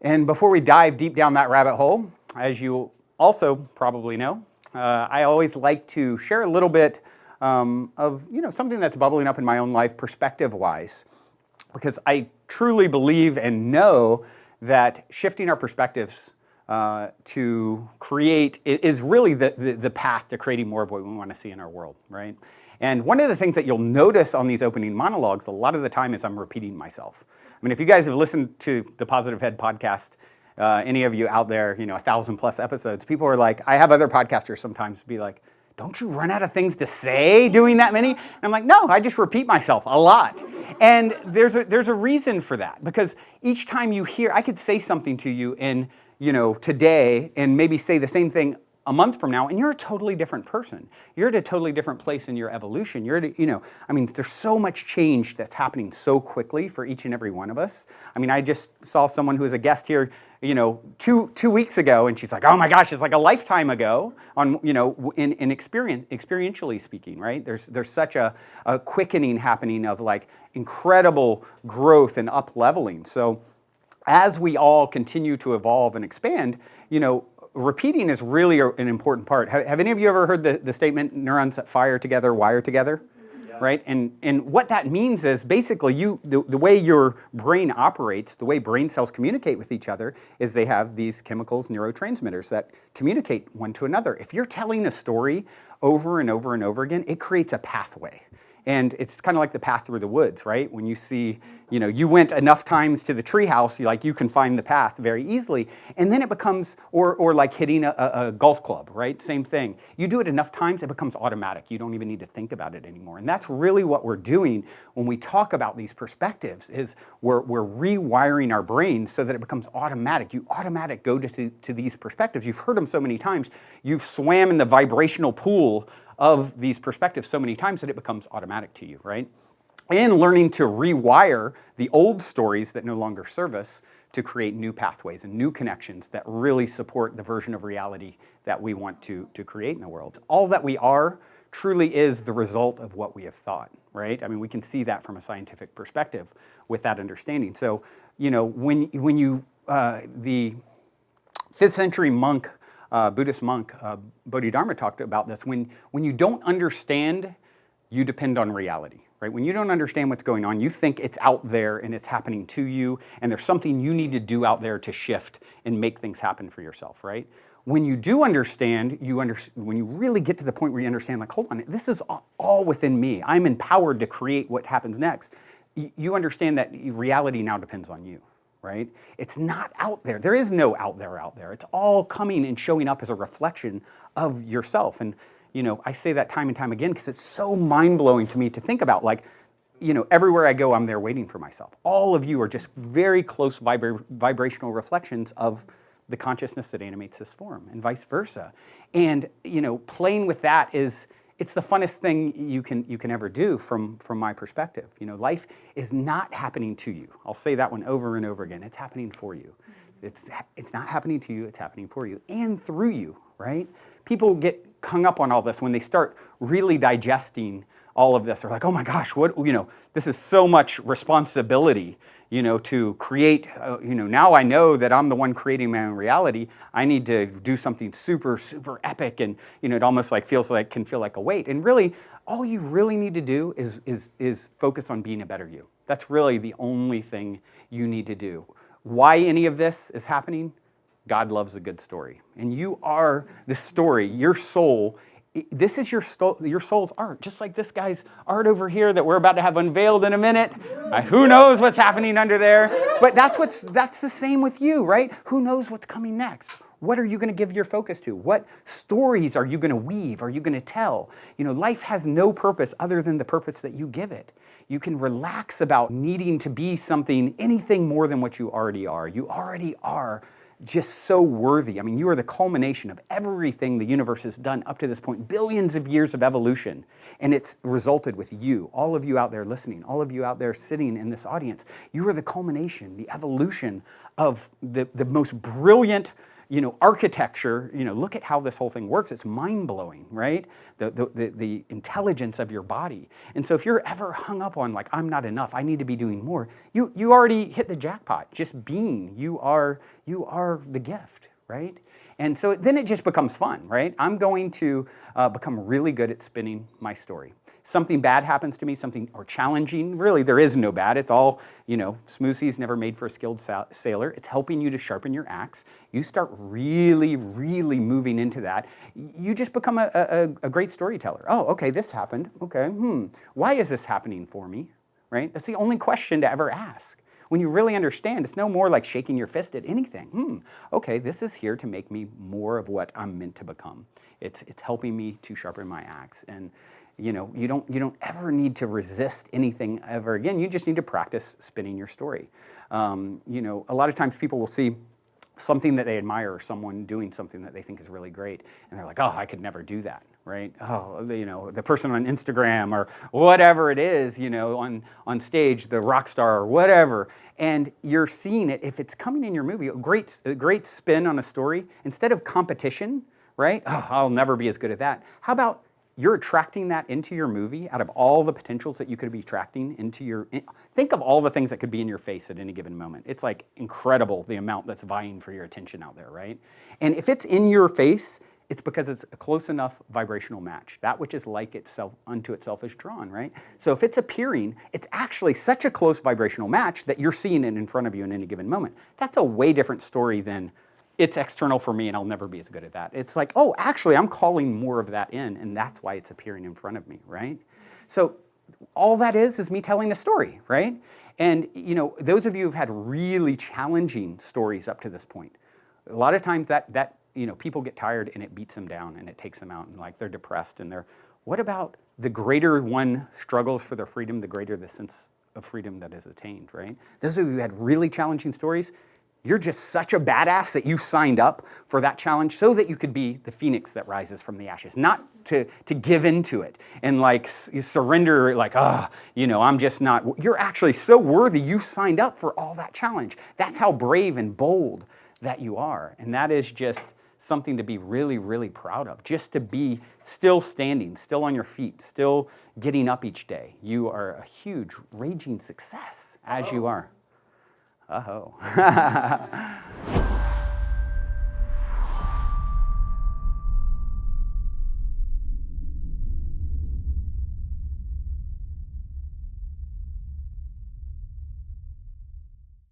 And before we dive deep down that rabbit hole, as you also probably know, I always like to share a little bit of something that's bubbling up in my own life perspective-wise, because I truly believe and know that shifting our perspectives to create is really the path to creating more of what we want to see in our world, right? And one of the things that you'll notice on these opening monologues a lot of the time is I'm repeating myself. I mean, if you guys have listened to the Positive Head podcast, any of you out there, 1,000+ episodes, people are like, I have other podcasters sometimes be like, don't you run out of things to say doing that many? And I'm like, no, I just repeat myself a lot. And there's a reason for that, because each time you hear, I could say something to you in, today and maybe say the same thing a month from now, and you're a totally different person. You're at a totally different place in your evolution. You're at there's so much change that's happening so quickly for each and every one of us. I mean, I just saw someone who was a guest here, 2 weeks ago, and she's like, oh my gosh, it's like a lifetime ago on, in experientially speaking, right? There's such a quickening happening of like incredible growth and up-leveling. So as we all continue to evolve and expand, repeating is really an important part. Have any of you ever heard the statement, neurons that fire together, wire together? Yeah. Right? And what that means is basically the way your brain operates, the way brain cells communicate with each other is they have these chemicals, neurotransmitters that communicate one to another. If you're telling a story over and over and over again, it creates a pathway. And it's kind of like the path through the woods, right? When you see, you went enough times to the treehouse, you can find the path very easily. And then it becomes, or like hitting a golf club, right? Same thing. You do it enough times, it becomes automatic. You don't even need to think about it anymore. And that's really what we're doing when we talk about these perspectives, is we're rewiring our brains so that it becomes automatic. You automatic go to these perspectives. You've heard them so many times. You've swam in the vibrational pool of these perspectives so many times that it becomes automatic to you, right? And learning to rewire the old stories that no longer serve us to create new pathways and new connections that really support the version of reality that we want to create in the world. All that we are truly is the result of what we have thought, right? I mean, we can see that from a scientific perspective with that understanding. So, when you, the 5th century monk, Buddhist monk, Bodhidharma talked about this. When you don't understand, you depend on reality, right? When you don't understand what's going on, you think it's out there and it's happening to you, and there's something you need to do out there to shift and make things happen for yourself, right? When you do understand, when you really get to the point where you understand, like, hold on, this is all within me. I'm empowered to create what happens next. You understand that reality now depends on you. Right? It's not out there. There is no out there. It's all coming and showing up as a reflection of yourself. And, I say that time and time again because it's so mind-blowing to me to think about, like, everywhere I go, I'm there waiting for myself. All of you are just very close vibrational reflections of the consciousness that animates this form, and vice versa. And, playing with that it's the funnest thing you can ever do from my perspective. Life is not happening to you. I'll say that one over and over again. It's happening for you. It's not happening to you, it's happening for you and through you, right? People get hung up on all this when they start really digesting all of this. They're like, oh my gosh, this is so much responsibility, to create, now I know that I'm the one creating my own reality. I need to do something super, super epic. And, it almost can feel like a weight. And really, all you really need to do is focus on being a better you. That's really the only thing you need to do. Why any of this is happening? God loves a good story. And you are the story. Your soul, this is your soul's art, just like this guy's art over here that we're about to have unveiled in a minute. Who knows what's happening under there? But that's the same with you, right? Who knows what's coming next? What are you going to give your focus to? What stories are you going to weave? Are you going to tell? Life has no purpose other than the purpose that you give it. You can relax about needing to be anything more than what you already are. You already are just so worthy. I mean, you are the culmination of everything the universe has done up to this point, billions of years of evolution, and it's resulted with you, all of you out there listening, all of you out there sitting in this audience. You are the culmination, the evolution of the most brilliant, architecture, look at how this whole thing works. It's mind-blowing, right? The intelligence of your body. And so if you're ever hung up on like, I'm not enough, I need to be doing more, you already hit the jackpot. Just being, you are the gift, right? And so then it just becomes fun, right? I'm going to become really good at spinning my story. Something bad happens to me, or challenging. Really, there is no bad. It's all, smooth seas never made for a skilled sailor. It's helping you to sharpen your axe. You start really, really moving into that. You just become a great storyteller. Oh, okay, this happened. Okay, why is this happening for me, right? That's the only question to ever ask. When you really understand, it's no more like shaking your fist at anything. Okay, this is here to make me more of what I'm meant to become. It's helping me to sharpen my axe. And you don't ever need to resist anything ever again. You just need to practice spinning your story. A lot of times people will see something that they admire or someone doing something that they think is really great, and they're like, oh, I could never do that, right? Oh, the person on Instagram or whatever it is, on stage, the rock star or whatever, and you're seeing it. If it's coming in your movie, a great spin on a story, instead of competition, right? Oh, I'll never be as good at that. How about you're attracting that into your movie out of all the potentials that you could be attracting into think of all the things that could be in your face at any given moment. It's like incredible the amount that's vying for your attention out there, right? And if it's in your face, it's because it's a close enough vibrational match. That which is like itself unto itself is drawn, right? So if it's appearing, it's actually such a close vibrational match that you're seeing it in front of you in any given moment. That's a way different story than it's external for me and I'll never be as good at that. It's like, oh, actually, I'm calling more of that in, and that's why it's appearing in front of me, right? So all that is me telling a story, right? And, those of you who've had really challenging stories up to this point, a lot of times that people get tired and it beats them down and it takes them out and like they're depressed and what about the greater one struggles for their freedom, the greater the sense of freedom that is attained, right? Those of you who had really challenging stories, you're just such a badass that you signed up for that challenge so that you could be the phoenix that rises from the ashes, not to give into it and like surrender like, I'm just not. You're actually so worthy you signed up for all that challenge. That's how brave and bold that you are. And that is just something to be really, really proud of, just to be still standing, still on your feet, still getting up each day. You are a huge, raging success as you are. Uh-oh.